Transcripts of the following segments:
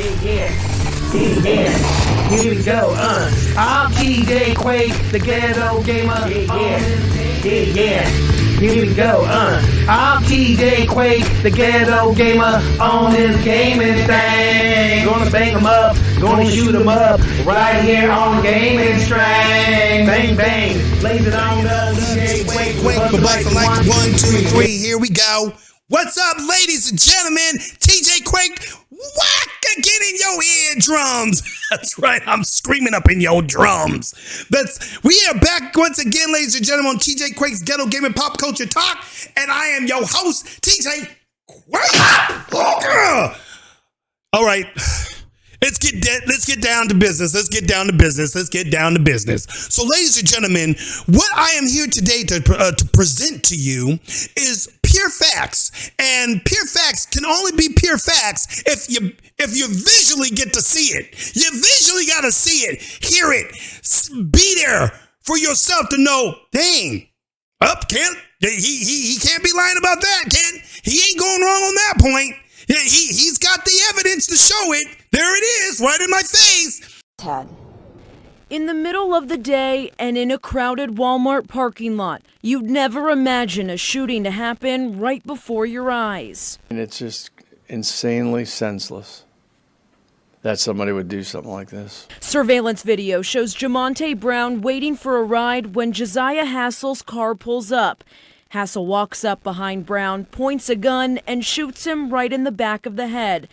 Yeah, here we go, I'm TJQUaKe, the ghetto gamer. Yeah, here we go, I'm TJQUaKe, the ghetto gamer, on this gaming thing. Gonna bang 'em up, gonna shoot 'em up, right here on gaming string. Bang, bang, blaze it on up, TJQUaKe. The button like 1, 2, 3, here we go. What's up, ladies and gentlemen? TJQUaKe, whack again in your eardrums. That's right, I'm screaming up in your drums. We are back once again, ladies and gentlemen, on TJQUaKe's Ghetto Gaming Pop Culture Talk, and I am your host, TJQUaKe. All right, let's get down to business. Let's get down to business. So, ladies and gentlemen, what I am here today to present to you is pure facts, and pure facts can only be pure facts if you visually get to see it. You visually got to see it, hear it, be there for yourself to know. Dang, he can't be lying about that. He ain't going wrong on that point. He's got the evidence to show it. There it is, right in my face. Ted. In the middle of the day and in a crowded Walmart parking lot, you'd never imagine a shooting to happen right before your eyes. And it's just insanely senseless that somebody would do something like this. Surveillance video shows Jamonte Brown waiting for a ride when Josiah Hassel's car pulls up. Hassel walks up behind Brown, points a gun, and shoots him right in the back of the head.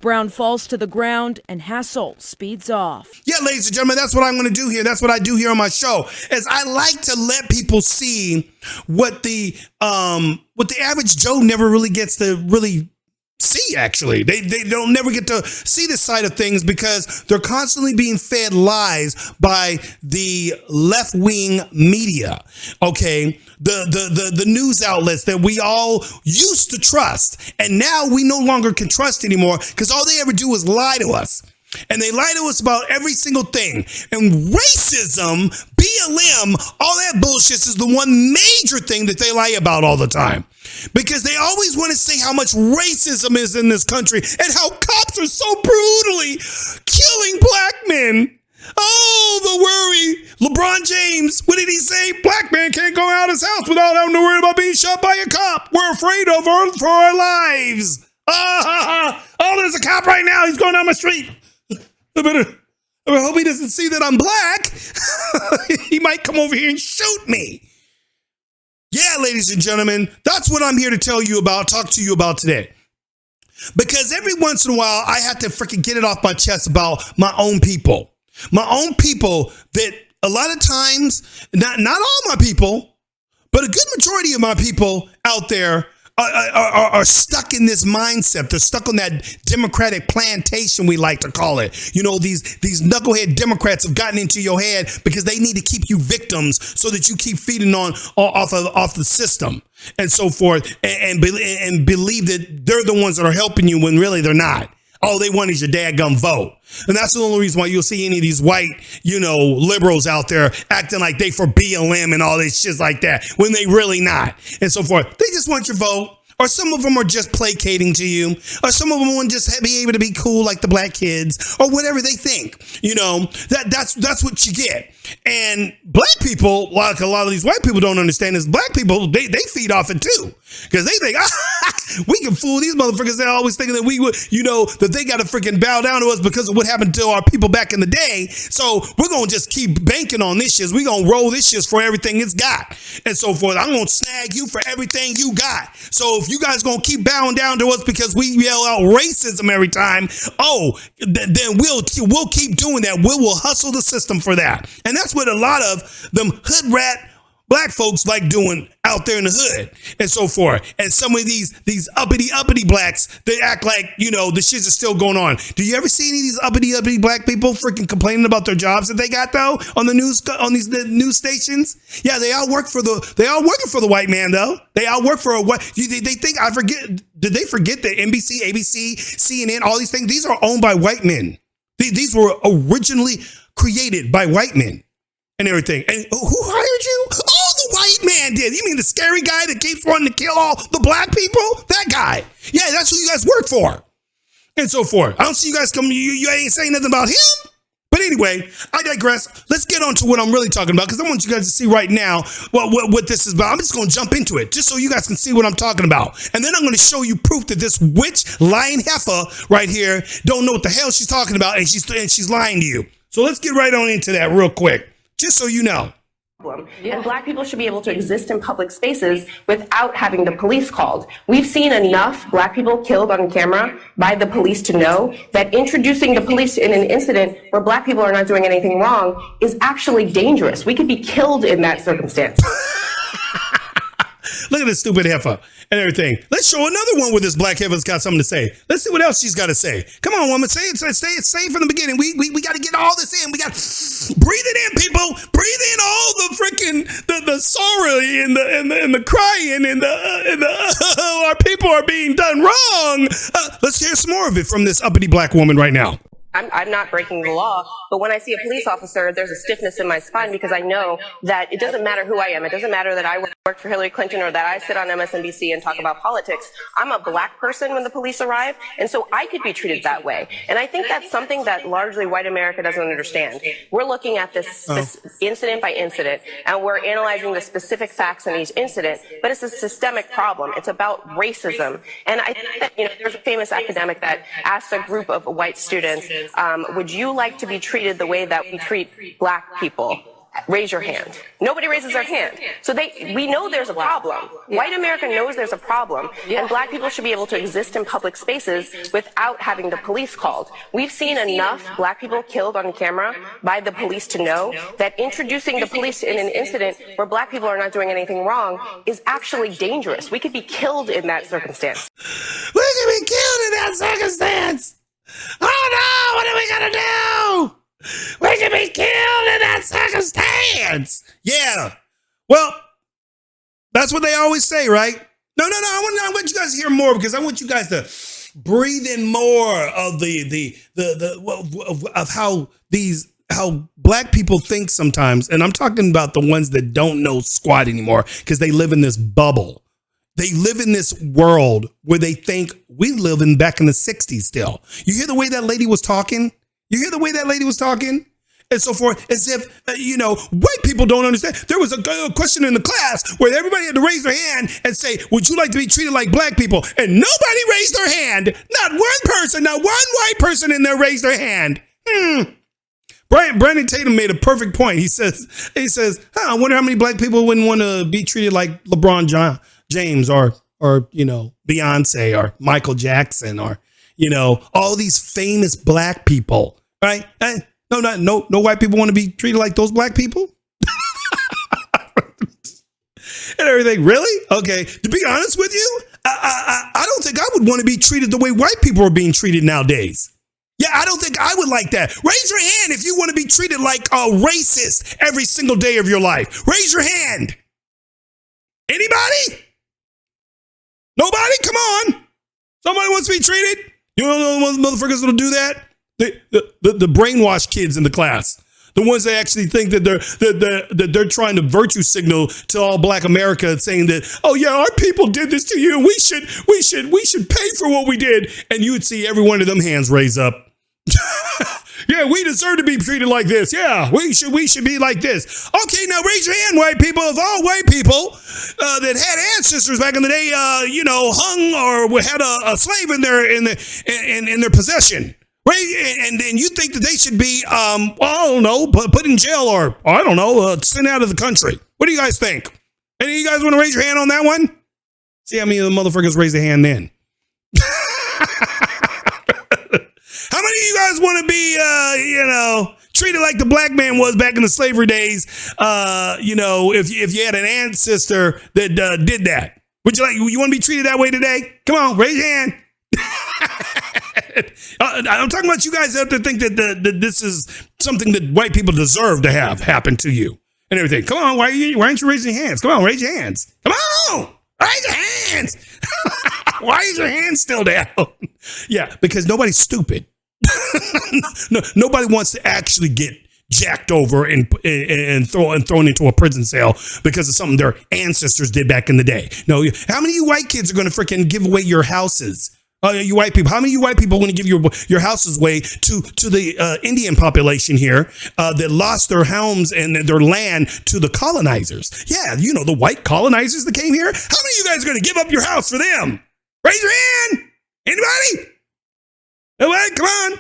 Brown falls to the ground, and Hassel speeds off. Yeah, ladies and gentlemen, that's what I'm going to do here. That's what I do here on my show, is I like to let people see what the average Joe never really gets to really see. Actually, they don't never get to see this side of things because they're constantly being fed lies by the left-wing media. Okay, the news outlets that we all used to trust, and now we no longer can trust anymore because all they ever do is lie to us. And they lie to us about every single thing. And racism, BLM, all that bullshit is the one major thing that they lie about all the time. Because they always want to say how much racism is in this country and how cops are so brutally killing black men. Oh, the worry. LeBron James, what did he say? Black man can't go out of his house without having to worry about being shot by a cop. We're afraid for our lives. Oh, there's a cop right now. He's going down my street. I hope he doesn't see that I'm black. He might come over here and shoot me. Yeah, ladies and gentlemen, that's what I'm here to talk to you about today. Because every once in a while, I have to freaking get it off my chest about my own people. My own people that a lot of times, not all my people, but a good majority of my people out there are stuck in this mindset. They're stuck on that Democratic plantation, we like to call it. You know, these knucklehead Democrats have gotten into your head because they need to keep you victims so that you keep feeding off the system and so forth, and believe that they're the ones that are helping you when really they're not. All they want is your dadgum vote. And that's the only reason why you'll see any of these white, liberals out there acting like they for BLM and all this shit like that when they really not, and so forth. They just want your vote. Or some of them are just placating to you. Or some of them want to just be able to be cool like the black kids or whatever they think. That's what you get. And black people, like a lot of these white people don't understand, is black people, they feed off it too. Because they think, we can fool these motherfuckers. They're always thinking that we would, that they got to freaking bow down to us because of what happened to our people back in the day. So we're going to just keep banking on this shit. We're going to roll this shit for everything it's got and so forth. I'm going to snag you for everything you got. So if you guys going to keep bowing down to us because we yell out racism every time, then we'll keep doing that. We will hustle the system for that. And that's what a lot of them hood rat black folks like doing out there in the hood and so forth. And some of these uppity blacks, they act like, the shit is still going on. Do you ever see any of these uppity black people freaking complaining about their jobs that they got though on the news, on these news stations? Yeah, they all working for the white man though. They all work for a white, they think, did they forget that NBC, ABC, CNN, all these things, these are owned by white men. These were originally created by white men. And everything. And who hired you? Oh, the white man did. You mean the scary guy that keeps wanting to kill all the black people? That guy. Yeah, that's who you guys work for. and so forth. I don't see you guys come. You ain't saying nothing about him. But anyway, I digress. Let's get on to what I'm really talking about, because I want you guys to see right now what this is about. I'm just going to jump into it just so you guys can see what I'm talking about. And then I'm going to show you proof that this witch lying heifer right here don't know what the hell she's talking about, and she's lying to you. So let's get right on into that real quick, just so you know. And Black people should be able to exist in public spaces without having the police called. We've seen enough Black people killed on camera by the police to know that introducing the police in an incident where Black people are not doing anything wrong is actually dangerous. We could be killed in that circumstance. Look at this stupid heifer and everything. Let's show another one where this black heifer's got something to say. Let's see what else she's got to say. Come on, woman. Say it from the beginning. We got to get all this in. We got breathe it in, people. Breathe in all the freaking the sorrow and the crying and the our people are being done wrong. Let's hear some more of it from this uppity black woman right now. I'm not breaking the law, but when I see a police officer, there's a stiffness in my spine because I know that it doesn't matter who I am. It doesn't matter that I work for Hillary Clinton or that I sit on MSNBC and talk about politics. I'm a Black person when the police arrive, and so I could be treated that way. And I think that's something that largely white America doesn't understand. We're looking at this incident by incident, and we're analyzing the specific facts in each incident, but it's a systemic problem. It's about racism. And I think that, there's a famous academic that asked a group of white students, would you like to be treated the way that we treat Black people? Raise your hand. Nobody raises their hand. So we know there's a problem. White America knows there's a problem, and Black people should be able to exist in public spaces without having the police called. We've seen enough Black people killed on camera by the police to know that introducing the police in an incident where Black people are not doing anything wrong is actually dangerous. We could be killed in that circumstance. We could be killed in that circumstance. Oh no, what are we gonna do? We could be killed in that circumstance. Yeah. Well, that's what they always say, right? No. I want you guys to hear more, because I want you guys to breathe in more of of how Black people think sometimes. And I'm talking about the ones that don't know squat anymore, because they live in this bubble. They live in this world where they think we live in back in the 60s still. You hear the way that lady was talking? And so forth, as if, white people don't understand. There was a question in the class where everybody had to raise their hand and say, would you like to be treated like Black people? And nobody raised their hand. Not one person, not one white person in there raised their hand. Brandon Tatum made a perfect point. He says, I wonder how many Black people wouldn't want to be treated like LeBron James or Beyonce or Michael Jackson or, all these famous Black people, right? No white people want to be treated like those Black people. And everything. Really? Okay. To be honest with you, I don't think I would want to be treated the way white people are being treated nowadays. Yeah, I don't think I would like that. Raise your hand if you want to be treated like a racist every single day of your life. Raise your hand. Anybody? Nobody? Come on. Somebody wants to be treated? You know those motherfuckers that'll do that? The brainwashed kids in the class. The ones that actually think that they're trying to virtue signal to all Black America, saying that, oh yeah, our people did this to you. We should pay for what we did. And you would see every one of them hands raise up. Yeah, we deserve to be treated like this. Yeah, we should be like this. Okay, now raise your hand, white people. If all white people that had ancestors back in the day, hung or had a slave in their possession, right? And you think that they should be, I don't know, put in jail or I don't know, sent out of the country. What do you guys think? Any of you guys want to raise your hand on that one? See how many of the motherfuckers raise their hand then? How many of you guys want to be, treated like the Black man was back in the slavery days? If you had an ancestor that did that, you want to be treated that way today? Come on, raise your hand. I'm talking about you guys out there think that this is something that white people deserve to have happen to you and everything. Come on, why aren't you raising your hands? Come on, raise your hands. Come on, raise your hands. Why is your hand still down? Yeah, because nobody's stupid. No, nobody wants to actually get jacked over and thrown into a prison cell because of something their ancestors did back in the day. No, how many of you white kids are going to freaking give away your houses? You white people. How many of you white people want to give your houses away to the Indian population here that lost their homes and their land to the colonizers? Yeah, you know, the white colonizers that came here. How many of you guys are going to give up your house for them? Raise your hand. Anybody? Nobody? Come on.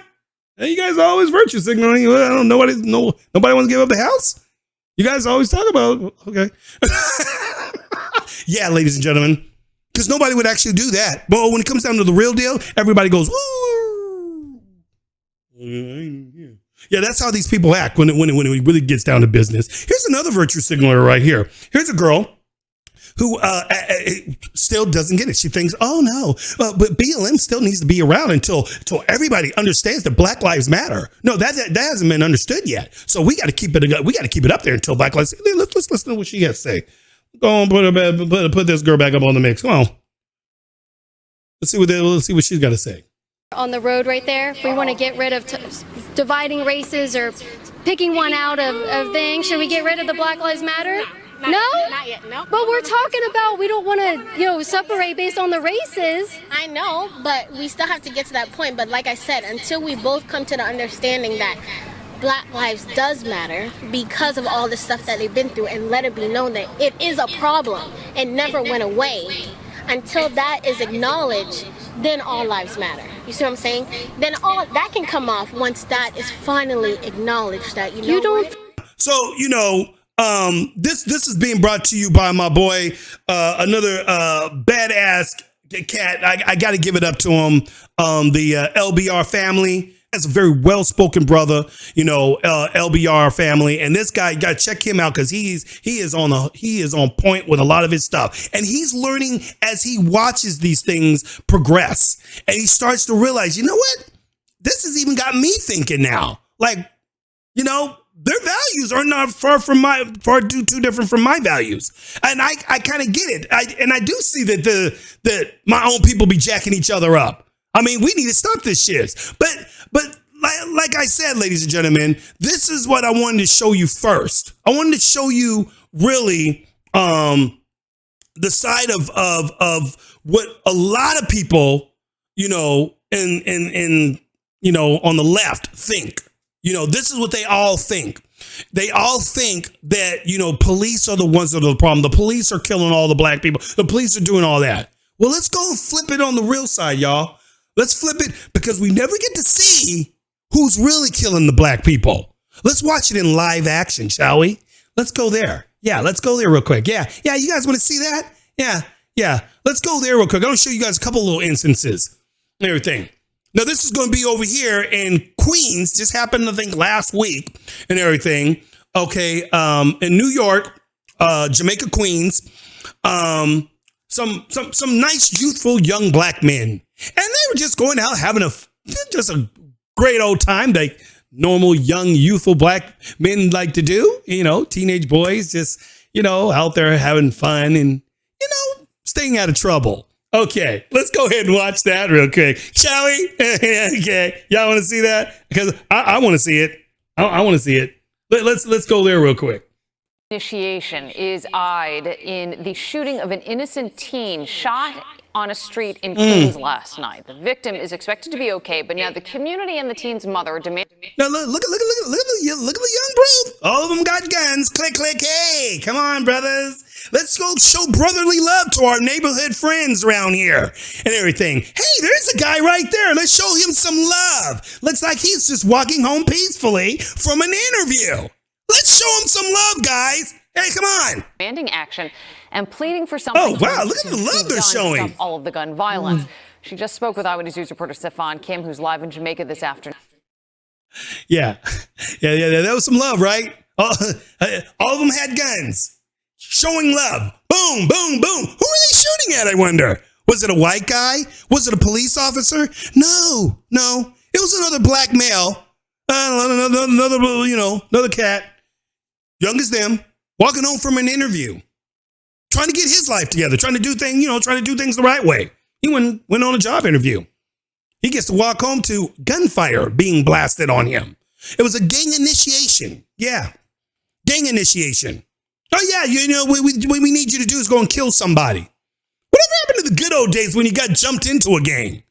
You guys are always virtue signaling. I don't know. Nobody wants to give up the house. You guys always talk about, okay. Yeah, ladies and gentlemen. Because nobody would actually do that. But when it comes down to the real deal, everybody goes, woo. Yeah, that's how these people act when it really gets down to business. Here's another virtue signaler right here. Here's a girl who still doesn't get it. She thinks, oh no, but BLM still needs to be around until everybody understands that Black Lives Matter. No, that hasn't been understood yet. So we got to keep it. We got to keep it up there until Black Lives. Let's listen to what she has to say. Go on, put this girl back up on the mix. Come on. Let's see what she's got to say. On the road right there, if we want to get rid of dividing races or picking one out of things, should we get rid of the Black Lives Matter? No? Not yet, no. But we're talking about we don't want to, separate based on the races. I know, but we still have to get to that point. But like I said, until we both come to the understanding that Black lives does matter because of all the stuff that they've been through, and let it be known that it is a problem. It never went away. Until that is acknowledged, then all lives matter. You see what I'm saying? Then all that can come off once that is finally acknowledged that you don't. So this is being brought to you by my boy, another badass cat. I got to give it up to him. The LBR family. That's a very well-spoken brother, LBR family. And this guy, you got to check him out because he is on point with a lot of his stuff. And he's learning as he watches these things progress. And he starts to realize, you know what? This has even got me thinking now. Like, their values are not far too different from my values. And I kind of get it. I do see that my own people be jacking each other up. I mean, we need to stop this shit. But like I said, ladies and gentlemen, this is what I wanted to show you first. I wanted to show you really the side of what a lot of people, on the left think. This is what they all think. They all think that, police are the ones that are the problem. The police are killing all the black people. The police are doing all that. Well, let's go and flip it on the real side, y'all. Let's flip it because we never get to see who's really killing the black people. Let's watch it in live action, shall we? Let's go there. Yeah, let's go there real quick. Yeah, you guys want to see that? Yeah. Let's go there real quick. I'm going to show you guys a couple little instances and everything. Now, this is going to be over here in Queens. Just happened, I think, last week and everything. Okay, in New York, Jamaica, Queens, some nice, youthful, young black men. And they were just going out having just a great old time like normal, young, youthful black men like to do. Teenage boys just, out there having fun and, staying out of trouble. Okay, let's go ahead and watch that real quick, shall we? Okay, y'all want to see that? Because I want to see it. I want to see it. Let's go there real quick. Initiation is eyed in the shooting of an innocent teen shot on a street in Queens last night. The victim is expected to be okay, but now the community and the teen's mother are demanding. Now look at the young bro. All of them got guns. Click, hey, come on, brothers. Let's go show brotherly love to our neighborhood friends around here and everything. Hey, there's a guy right there. Let's show him some love. Looks like he's just walking home peacefully from an interview. Let's show him some love, guys. Hey, come on. Demanding action and pleading for something. Oh, wow. Look at the love they're showing. To stop all of the gun violence. She just spoke with Eyewitness News reporter Stefan Kim, who's live in Jamaica this afternoon. Yeah. That was some love, right? All of them had guns. Showing love. Boom, boom, boom. Who are they shooting at, I wonder? Was it a white guy? Was it a police officer? No. It was another black male. Another cat. Young as them. Walking home from an interview. Trying to get his life together. Trying to do things the right way. He went on a job interview. He gets to walk home to gunfire being blasted on him. It was a gang initiation. Yeah. Gang initiation. Oh, yeah, what we need you to do is go and kill somebody. Whatever happened to the good old days when you got jumped into a gang?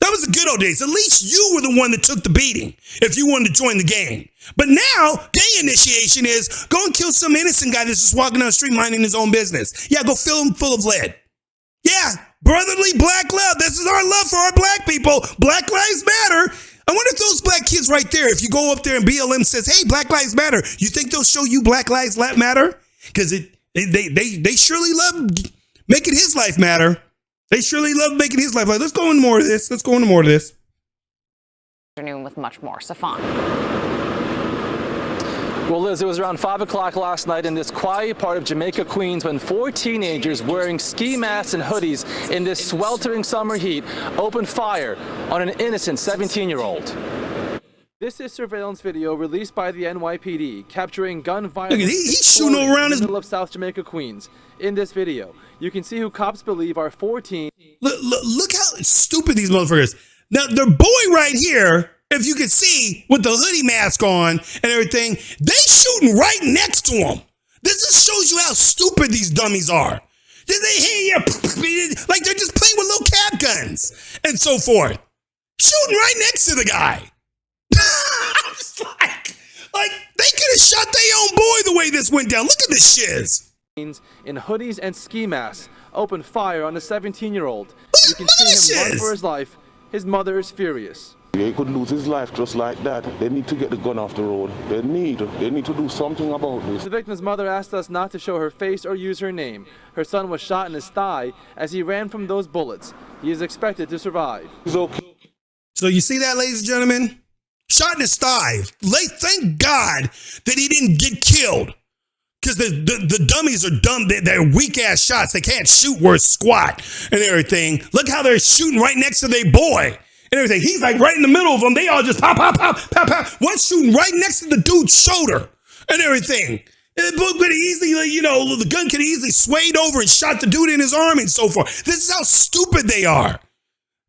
That was the good old days. At least you were the one that took the beating if you wanted to join the gang. But now, gang initiation is go and kill some innocent guy that's just walking down the street minding his own business. Yeah, go fill him full of lead. Yeah, brotherly black love. This is our love for our black people. Black lives matter. I wonder if those black kids right there, if you go up there and BLM says, hey, Black Lives Matter, you think they'll show you Black Lives Matter? Because they surely love making his life matter. They surely love making his life matter. Let's go into more of this. Afternoon with much more. Safan. Well, Liz, it was around 5 o'clock last night in this quiet part of Jamaica, Queens, when 4 teenagers wearing ski masks and hoodies in this sweltering summer heat opened fire on an innocent 17-year-old. This is surveillance video released by the NYPD capturing gun violence. Look, he's shooting around in the middle of South Jamaica, Queens. In this video, you can see who cops believe are 14. Look how stupid these motherfuckers. Now, the boy right here, if you can see, with the hoodie mask on and everything, they shooting right next to him. This just shows you how stupid these dummies are. Like they're just playing with little cap guns and so forth. Shooting right next to the guy. like they could have shot their own boy the way this went down. Look at this shiz. In hoodies and ski masks, opened fire on the 17-year-old. You can see him run for his life. His mother is furious. He could lose his life just like that. They need to get the gun off the road. They need to do something about this. The victim's mother asked us not to show her face or use her name. Her son was shot in his thigh as he ran from those bullets. He is expected to survive. He's okay. So you see that, ladies and gentlemen? Shot in his thigh. Thank God that he didn't get killed. Because the dummies are dumb. They're weak-ass shots. They can't shoot worth squat and everything. Look how they're shooting right next to their boy and everything. He's like right in the middle of them. They all just pop, pop, pop, pop, pop. One's shooting right next to the dude's shoulder and everything. The gun could easily swayed over and shot the dude in his arm and so forth. This is how stupid they are.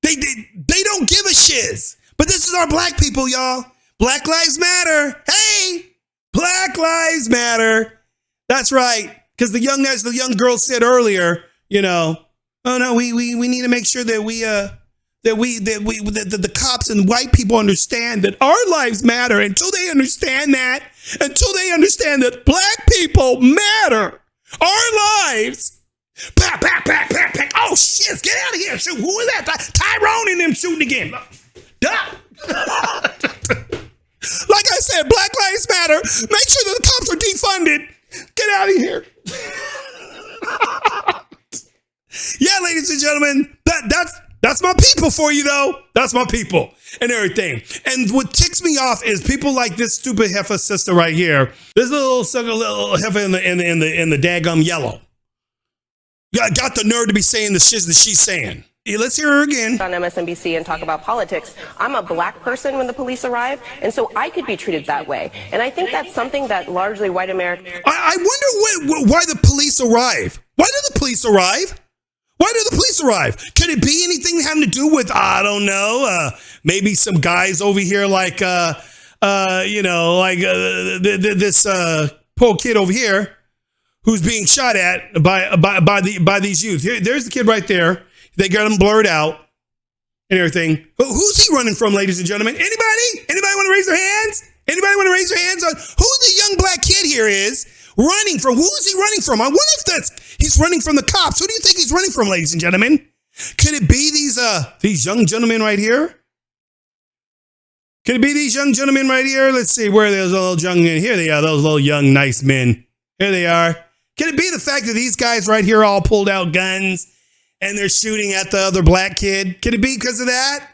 They don't give a shiz. But this is our black people, y'all. Black lives matter. Hey, Black lives matter. That's right. Because as the young girl said earlier, oh no, we need to make sure that the cops and white people understand that our lives matter. Until they understand that black people matter, our lives. Pack. Oh shit! Get out of here! Shoot! Who is that? Tyrone and them shooting again. Like I said, Black Lives Matter. Make sure that the cops are defunded. Get out of here. Yeah, ladies and gentlemen, that's my people for you, though. That's my people and everything. And what ticks me off is people like this stupid heifer sister right here. This little heifer in the daggum yellow. Got the nerve to be saying the shit that she's saying. Let's hear her again. On MSNBC and talk about politics. I'm a black person when the police arrive, and so I could be treated that way. And I think that's something that largely white America. I wonder why the police arrive. Why do the police arrive? Why do the police arrive? Could it be anything having to do with, I don't know, maybe some guys over here like, this poor kid over here who's being shot at by these youth. There's the kid right there. They got him blurred out and everything. Who's he running from, ladies and gentlemen? Anybody? Anybody want to raise their hands? Anybody want to raise their hands on who the young black kid here is running from? Who is he running from? I wonder if he's running from the cops. Who do you think he's running from, ladies and gentlemen? Could it be these young gentlemen right here? Could it be these young gentlemen right here? Let's see, where are those little young men? Here they are, those little young nice men. Here they are. Could it be the fact that these guys right here all pulled out guns and they're shooting at the other black kid? Could it be because of that?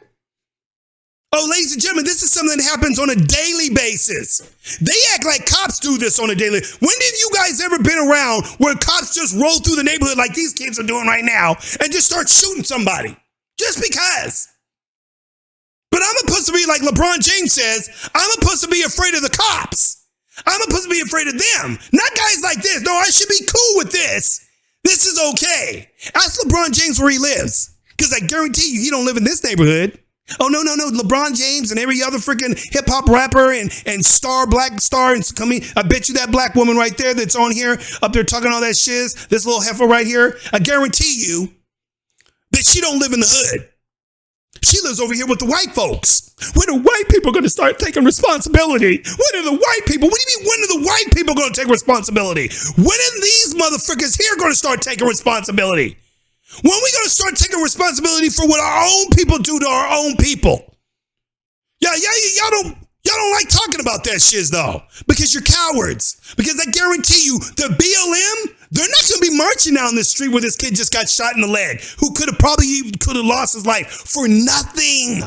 Oh, ladies and gentlemen, this is something that happens on a daily basis. They act like cops do this on a daily. When have you guys ever been around where cops just roll through the neighborhood like these kids are doing right now and just start shooting somebody? Just because. But I'm supposed to be, like LeBron James says, I'm supposed to be afraid of the cops. I'm supposed to be afraid of them. Not guys like this. No, I should be cool with this. This is okay. Ask LeBron James where he lives. Because I guarantee you he don't live in this neighborhood. Oh, no. LeBron James and every other freaking hip-hop rapper and black star. And I bet you that black woman right there that's on here, up there talking all that shiz, this little heifer right here, I guarantee you that she don't live in the hood. She lives over here with the white folks. When are white people going to start taking responsibility? When are the white people? What do you mean, when are the white people going to take responsibility? When are these motherfuckers here going to start taking responsibility? When are we going to start taking responsibility for what our own people do to our own people? Y'all don't like talking about that shit though, because you're cowards. Because I guarantee you, the BLM, they're not going to be marching down this street where this kid just got shot in the leg, who could have lost his life for nothing.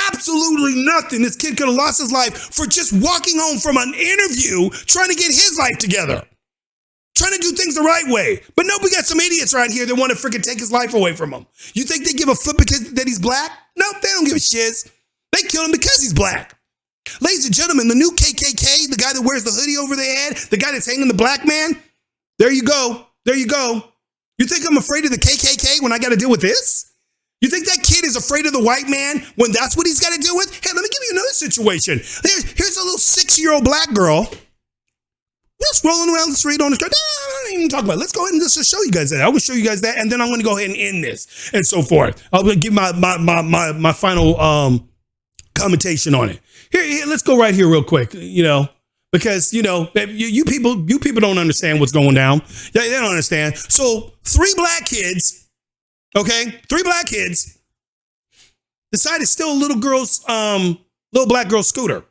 Absolutely nothing. This kid could have lost his life for just walking home from an interview, trying to get his life together, trying to do things the right way. But no, we got some idiots right here that want to freaking take his life away from him. You think they give a flip because that he's black? No, they don't give a shit. They killed him because he's black. Ladies and gentlemen, the new KKK, the guy that wears the hoodie over their head, the guy that's hanging the black man, there you go. There you go. You think I'm afraid of the KKK when I got to deal with this? You think that kid is afraid of the white man when that's what he's got to deal with? Hey, let me give you another situation. Here's a little 6-year-old black girl just rolling around the street on the street. I don't even talk about it. Let's go ahead and just show you guys that. I will show you guys that, and then I'm going to go ahead and end this and so forth. I'll give my final commentation on it. Here, let's go right here real quick, because, you people don't understand what's going down. They don't understand. So 3 black kids, okay, 3 black kids decided to steal a little black girl's scooter.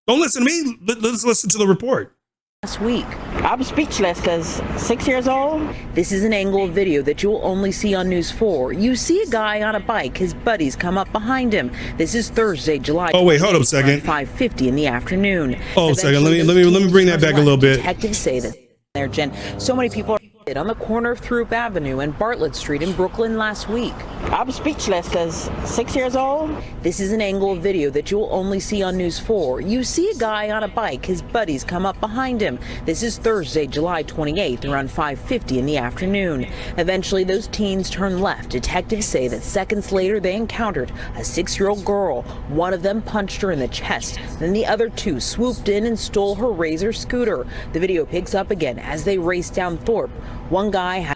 Don't listen to me. Let's listen to the report. Last week, I'm speechless because 6 years old. This is an angle of video that you'll only see on News 4. You see a guy on a bike. His buddies come up behind him. This is Thursday, July. Oh wait, hold up a second. 5:50 in the afternoon. Oh, a second. Let me bring that back a little bit. Detectives say that there, Jen. So many people are on the corner of Throop Avenue and Bartlett Street in Brooklyn last week. I'm speechless because 6 years old. This is an angle of video that you'll only see on News 4. You see a guy on a bike. His buddies come up behind him. This is Thursday, July 28th, around 5:50 in the afternoon. Eventually, those teens turn left. Detectives say that seconds later, they encountered a 6-year-old girl. One of them punched her in the chest. Then the other 2 swooped in and stole her Razor scooter. The video picks up again as they race down Thorpe. One guy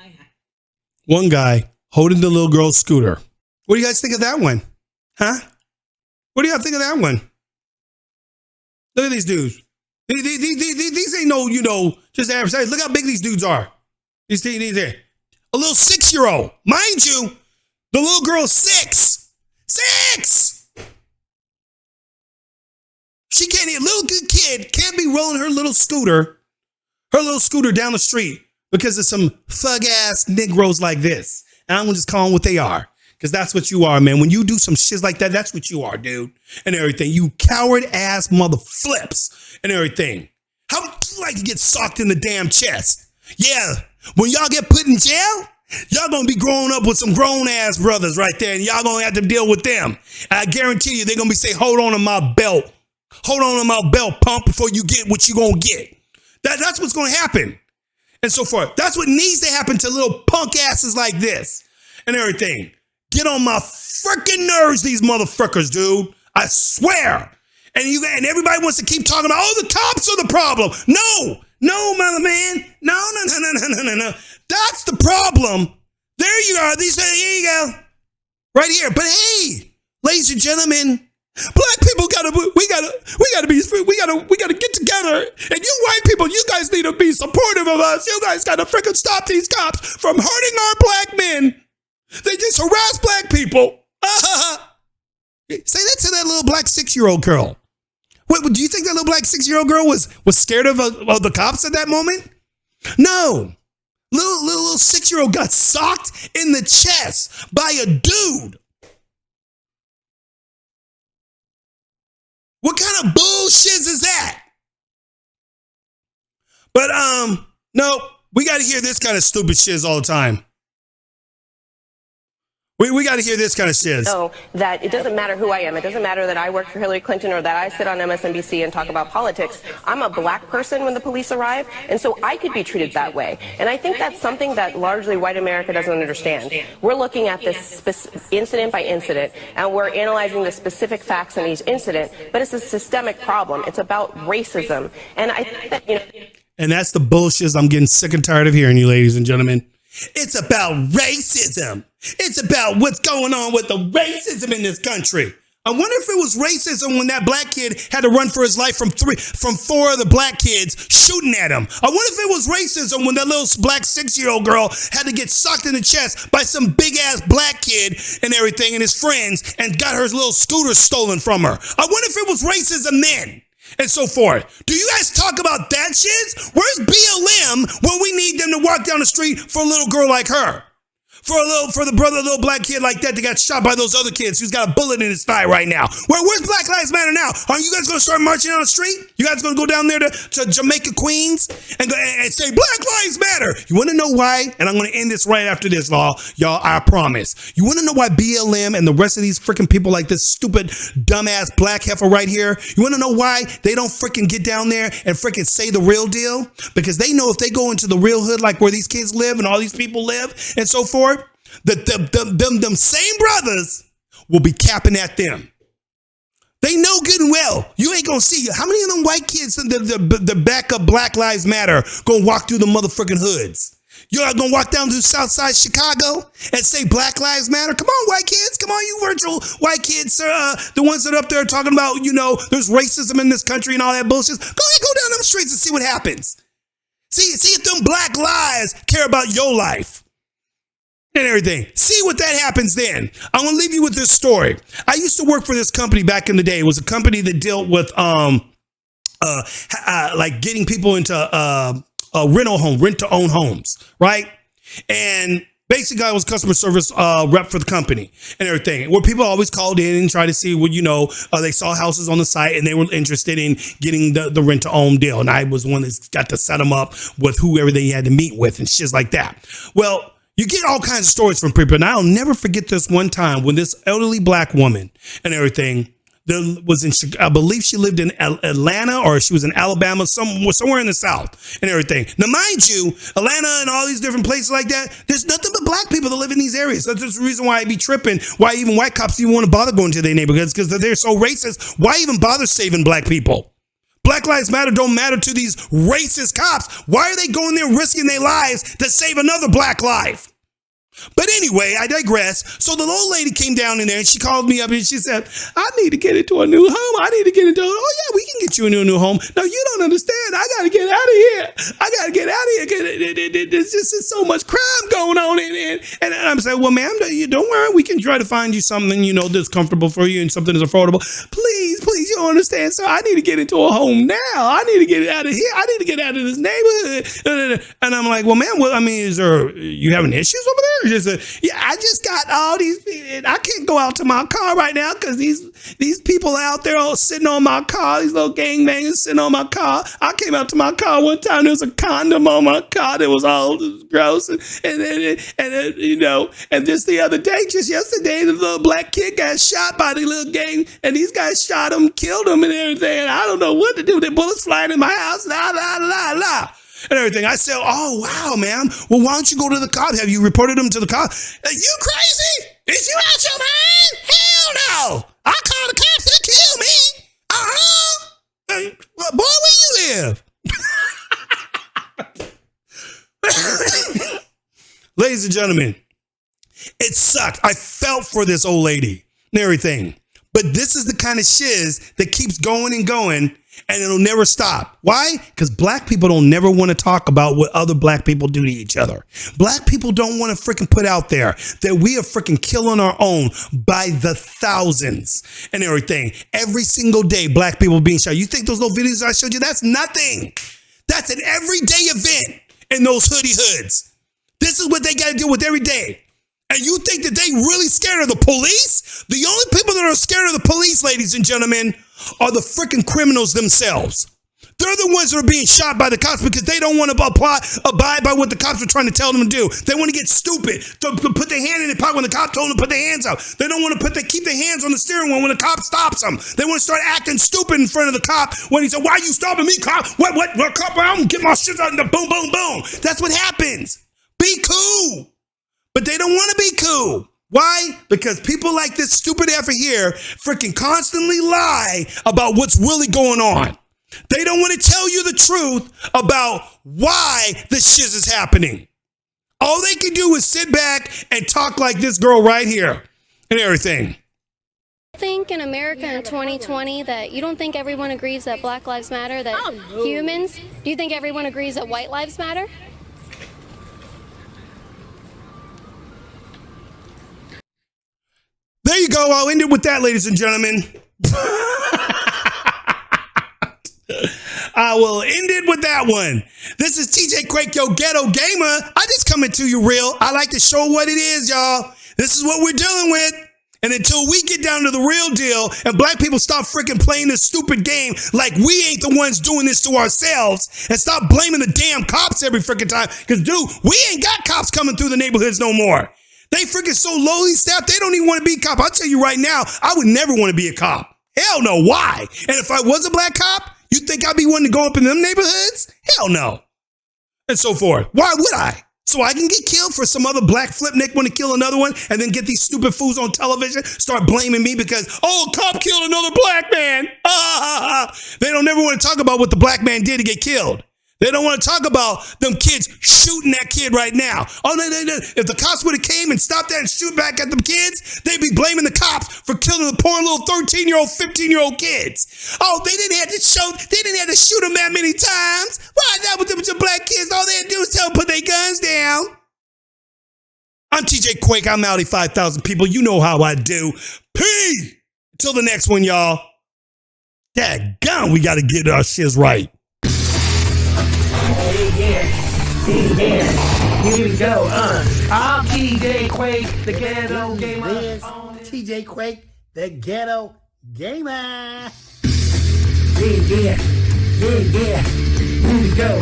holding the little girl's scooter. What do you guys think of that one? Huh? What do y'all think of that one? Look at these dudes. These ain't no, just average size. Look how big these dudes are. These here. A little 6-year-old. Mind you, the little girl's 6. 6! She can't, a little good kid can't be rolling her little scooter down the street because of some thug-ass Negroes like this. And I'm going to just call them what they are. Because that's what you are, man. When you do some shit like that, that's what you are, dude. And everything. You coward-ass mother flips and everything. How would you like to get socked in the damn chest? Yeah. When y'all get put in jail, y'all going to be growing up with some grown-ass brothers right there. And y'all going to have to deal with them. And I guarantee you, they're going to be saying, hold on to my belt. Hold on to my belt, pump, before you get what you going to get. That's what's going to happen. And so forth. That's what needs to happen to little punk asses like this and everything. Get on my freaking nerves, these motherfuckers, dude. I swear. And everybody wants to keep talking about, oh, the cops are the problem. No, mother man. No. That's the problem. There you are. Here you go. Right here. But hey, ladies and gentlemen, black people gotta get together. And you white people, you guys need to be supportive of us. You guys gotta freaking stop these cops from hurting our black men. They just harass black people. Say that to that little black 6-year-old girl. What do you think that little black 6-year-old girl was scared of the cops at that moment? No. Little 6-year-old got socked in the chest by a dude. What kind of bullshit is that? But no, we got to hear this kind of stupid shit all the time. We got to hear this kind of shit. Know that it doesn't matter who I am. It doesn't matter that I work for Hillary Clinton or that I sit on MSNBC and talk about politics. I'm a black person when the police arrive, and so I could be treated that way. And I think that's something that largely white America doesn't understand. We're looking at this incident by incident, and we're analyzing the specific facts in each incident, but it's a systemic problem. It's about racism. And I think that, And that's the bullshit I'm getting sick and tired of hearing, you ladies and gentlemen. It's about racism. It's about what's going on with the racism in this country. I wonder if it was racism when that black kid had to run for his life from 4 of the black kids shooting at him. I wonder if it was racism when that little black 6-year-old girl had to get socked in the chest by some big ass black kid and everything and his friends and got her little scooter stolen from her. I wonder if it was racism then and so forth. Do you guys talk about that shit? Where's BLM when we need them to walk down the street for a little girl like her? For the brother, little black kid like that got shot by those other kids who's got a bullet in his thigh right now. Where's Black Lives Matter now? Are you guys going to start marching on the street? You guys going to go down there to Jamaica, Queens and say Black Lives Matter? You want to know why? And I'm going to end this right after this, y'all, I promise. You want to know why BLM and the rest of these freaking people like this stupid, dumbass black heifer right here, you want to know why they don't freaking get down there and freaking say the real deal? Because they know if they go into the real hood like where these kids live and all these people live and so forth, them same brothers will be capping at them. They know good and well. You ain't gonna see how many of them white kids in the back of Black Lives Matter gonna walk through the motherfucking hoods. You're gonna walk down to Southside Chicago and say Black Lives Matter? Come on, white kids. Come on, you virtual white kids. The ones that are up there talking about, there's racism in this country and all that bullshit. Go down them streets and see what happens. See if them black lives care about your life. And everything. See what that happens then. I want to leave you with this story. I used to work for this company back in the day. It was a company that dealt with like getting people into rent to own homes, right? And basically I was customer service rep for the company and everything, where people always called in and tried to see what, they saw houses on the site and they were interested in getting the rent to own deal. And I was the one that got to set them up with whoever they had to meet with and shit like that. Well, you get all kinds of stories from people, and I'll never forget this one time when this elderly black woman and everything I believe she lived in Atlanta or she was in Alabama, somewhere in the South and everything. Now, mind you, Atlanta and all these different places like that, there's nothing but black people that live in these areas. That's the reason why I be tripping, why even white cops even want to bother going to their neighborhoods, because they're so racist. Why even bother saving black people? Black Lives Matter don't matter to these racist cops. Why are they going there risking their lives to save another black life? But anyway, I digress. So the old lady came down in there and she called me up and she said, I need to get into a new home. I need to get into, oh yeah, we can get you into a new home. No, you don't understand. I got to get out of here. I got to get out of here. There's just so much crime going on in it. And I'm saying, well, ma'am, don't worry. We can try to find you something, that's comfortable for you and something that's affordable. Please, you don't understand. So I need to get into a home now. I need to get out of here. I need to get out of this neighborhood. And I'm like, well, ma'am, you having issues over there? I just got all these. I can't go out to my car right now because these people out there all sitting on my car. These little gangbangers sitting on my car. I came out to my car one time. There was a condom on my car. It was all gross, and just the other day, just yesterday, the little black kid got shot by the little gang, and these guys shot him, killed him, and everything. And I don't know what to do. The bullets flying in my house. And everything. I said, oh, wow, man. Well, why don't you go to the cops? Have you reported them to the cops? You crazy? Is you out your mind? Hell no. I call the cops. They'll kill me. Boy, where you live? Ladies and gentlemen, it sucked. I felt for this old lady and everything. But this is the kind of shiz that keeps going and going. And it'll never stop. Why? Because black people don't never want to talk about what other black people do to each other. Black people don't want to freaking put out there that we are freaking killing our own by the thousands and everything. Every single day, black people being shot. You think those little videos I showed you? That's nothing. That's an everyday event in those hoodie hoods. This is what they got to deal with every day. And you think that they really scared of the police? The only people that are scared of the police, ladies and gentlemen, are the freaking criminals themselves. They're the ones that are being shot by the cops because they don't want to abide by what the cops are trying to tell them to do. They want to get stupid, to put their hand in their pocket when the cop told them to put their hands up. They don't want to keep their hands on the steering wheel when the cop stops them. They want to start acting stupid in front of the cop when he said, why are you stopping me, cop? What, cop? I'm going to get my shit out and the boom, boom, boom. That's what happens. Be cool. But they don't want to be cool. Why? Because people like this stupid effer here freaking constantly lie about what's really going on. They don't want to tell you the truth about why this shit is happening. All they can do is sit back and talk like this girl right here and everything. I think in America in 2020 that you don't think everyone agrees that Black Lives Matter, that humans, do you think everyone agrees that white lives matter? There you go. I'll end it with that, ladies and gentlemen. I will end it with that one. This is TJQUaKe, your ghetto gamer. I just coming to you real. I like to show what it is, y'all. This is what we're dealing with. And until we get down to the real deal and black people stop freaking playing this stupid game like we ain't the ones doing this to ourselves and stop blaming the damn cops every freaking time. Because, dude, we ain't got cops coming through the neighborhoods no more. They freaking so lowly staffed, they don't even want to be a cop. I'll tell you right now, I would never want to be a cop. Hell no. Why? And if I was a black cop, you think I'd be wanting to go up in them neighborhoods? Hell no. And so forth. Why would I? So I can get killed for some other black flipnick want to kill another one and then get these stupid fools on television, start blaming me because, oh, a cop killed another black man. They don't ever want to talk about what the black man did to get killed. They don't want to talk about them kids shooting that kid right now. Oh, no. If the cops would have came and stopped that and shoot back at them kids, they'd be blaming the cops for killing the poor little 13-year-old, 15-year-old kids. Oh, they didn't have to shoot them that many times. Why not with them black kids? All they had to do was tell them put their guns down. I'm TJQUaKe. I'm Audi 5,000 people. You know how I do. Peace. Till the next one, y'all. Daggone, we got to get our shiz right. Yeah, here we go, I'm TJQUaKe, the ghetto gamer. This TJQUaKe, the ghetto gamer. Yeah, here we go,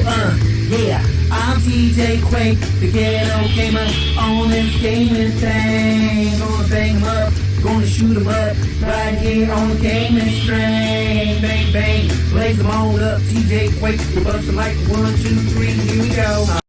yeah. I'm TJQUaKe, the ghetto gamer, on this gaming thing. Gonna bang 'em up, gonna shoot 'em up, right here on the gaming string. Bang, bang, blaze 'em all up, TJQUaKe, we're busting like 1, 2, 3, here we go.